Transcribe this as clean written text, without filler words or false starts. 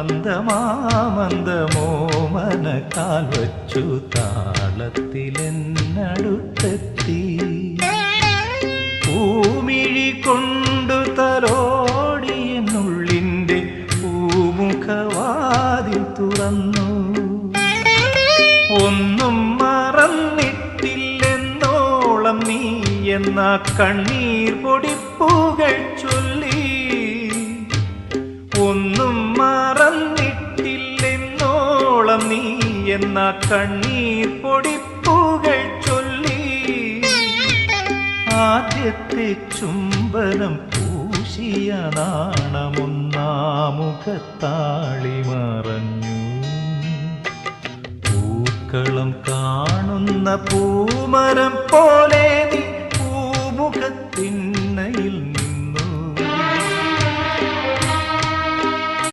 മന്ദമാമന്ദമോ മനക്കാൽ വച്ചു താളത്തിലെന്നടുത്തെത്തി പൂമിഴി കൊണ്ടു തലോടിയെന്നുള്ളിൻ്റെ പൂമുഖവാതിൽ തുറന്നു ഒന്നും മറന്നിട്ടില്ലെന്നോളം നീ എന്ന കണ്ണീർ പൊടിപ്പൂകൾ ചൊല്ലി ഒന്നും മറന്നിട്ടില്ലെന്നോളം നീ എന്ന കണ്ണീർ പൊടിപ്പൂകൾ ചൊല്ലി ആദ്യത്തെ ചുംബനം പൂശിയ നാണമൊന്നാമുഖത്താളി മറഞ്ഞു പൂക്കളം കാണുന്ന പൂമരം പോലെ